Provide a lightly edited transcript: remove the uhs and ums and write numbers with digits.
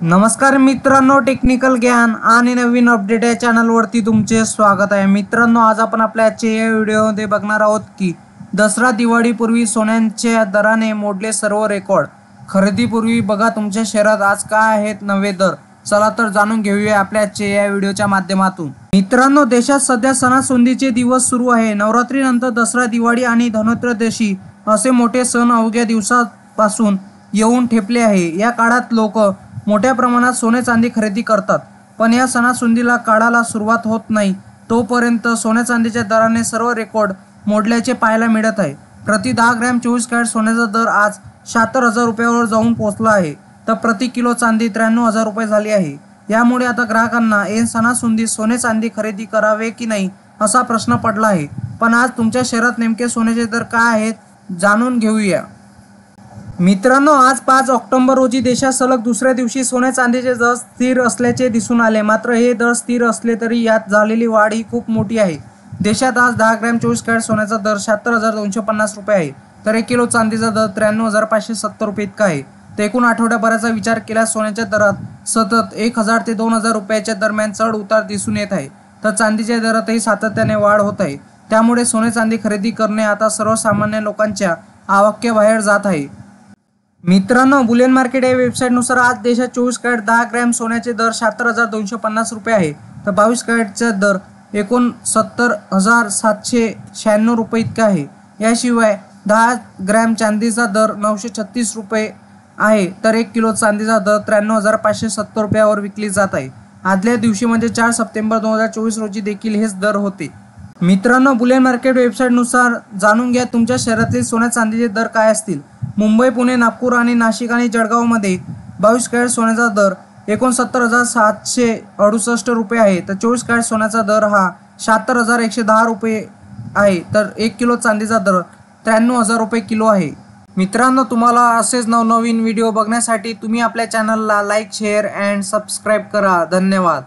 नमस्कार मित्रांनो, टेक्निकल ज्ञान आणि नवीन अपडेट या चॅनलवरती तुमचे स्वागत आहे। मित्रांनो, आज आपण आपल्या आजच्या या व्हिडिओमध्ये बघणार आहोत की दसरा दिवाळीपूर्वी सोन्याच्या दराने मोडले सर्व रेकॉर्ड। खरेदीपूर्वी बघा तुमच्या शहरात आज काय आहेत नवे दर। चला तर जाणून घेऊया आपल्या आजच्या या व्हिडिओच्या माध्यमातून। मित्रांनो, देशात सध्या सणासुदीचे दिवस सुरू आहे। नवरात्रीनंतर दसरा, दिवाळी आणि धनत्रयोदशी असे मोठे सण अवघ्या दिवसापासून येऊन ठेपले आहे। या काळात लोक मोठ्या प्रमाणात सोने चांदी खरेदी करतात, पण या सणासुदीला काळाला सुरुवात होत नाही तोपर्यंत सोन्या चांदीच्या दराने सर्व रेकॉर्ड मोडल्याचे पाहायला मिळत आहे। प्रति 10 ग्रॅम 24 कॅरेट सोन्याचा दर आज 76,000 रुपयावर जाऊन पोहोचला आहे, तर प्रति किलो चांदी 93,000 रुपये झाली आहे। यामुळे आता ग्राहकांना ऐन सणासुदीत सोने चांदी खरेदी करावे की नाही असा प्रश्न पडला आहे। पण आज तुमच्या शहरात नेमके सोन्याचे दर काय आहेत जाणून घेऊया। मित्रांनो, आज 5 ऑक्टोबर रोजी देशात सलग दुसऱ्या दिवशी सोन्या चांदीचे दर स्थिर असल्याचे दिसून आले। मात्र हे दर स्थिर असले तरी यात झालेली वाढ ही खूप मोठी आहे। देशात आज 10 ग्रॅम 24 कॅरेट सोन्याचा दर 76,250 रुपये आहे, तर 1 किलो चांदीचा दर 93,570 रुपये इतका आहे। तर एकूण आठवड्याभराचा विचार केल्यास सोन्याच्या दरात सतत 1,000 ते 2,000 रुपयाच्या दरम्यान चढ उतार दिसून येत आहे, तर चांदीच्या दरातही सातत्याने वाढ होत आहे। त्यामुळे सोने चांदी खरेदी करणे आता सर्वसामान्य लोकांच्या आवाक्याबाहेर जात आहे। मित्रांनो, बुलियन मार्केट या वेबसाईटनुसार आज देशात 24 कॅरेट 10 ग्रॅम सोन्याचे दर 76,250 रुपये आहे, तर 22 कॅरेटचा दर 69,796 रुपये इतका आहे। याशिवाय 10 ग्रॅम चांदीचा दर 936 रुपये आहे, तर 1 किलो चांदीचा दर 93,570 रुपयावर विकली जात आहे। आदल्या दिवशी म्हणजे 4 सप्टेंबर 2024 रोजी देखील हेच दर होते। मित्रांनो, बुलियन मार्केट वेबसाईटनुसार जाणून घ्या तुमच्या शहरातील सोन्या चांदीचे दर काय असतील। मुंबई, पुणे, नागपूर आणि नाशिक आणि जळगावमध्ये 22 कॅरेट सोन्याचा दर 69,768 रुपये आहे, तर 24 कॅरेट सोन्याचा दर हा 76,110 रुपये आहे, तर 1 किलो चांदीचा दर 93,000 रुपये किलो आहे। मित्रांनो, तुम्हाला असेच नवनवीन व्हिडिओ बघण्यासाठी तुम्ही आपल्या चॅनलला लाईक, शेअर अँड सबस्क्राईब करा। धन्यवाद।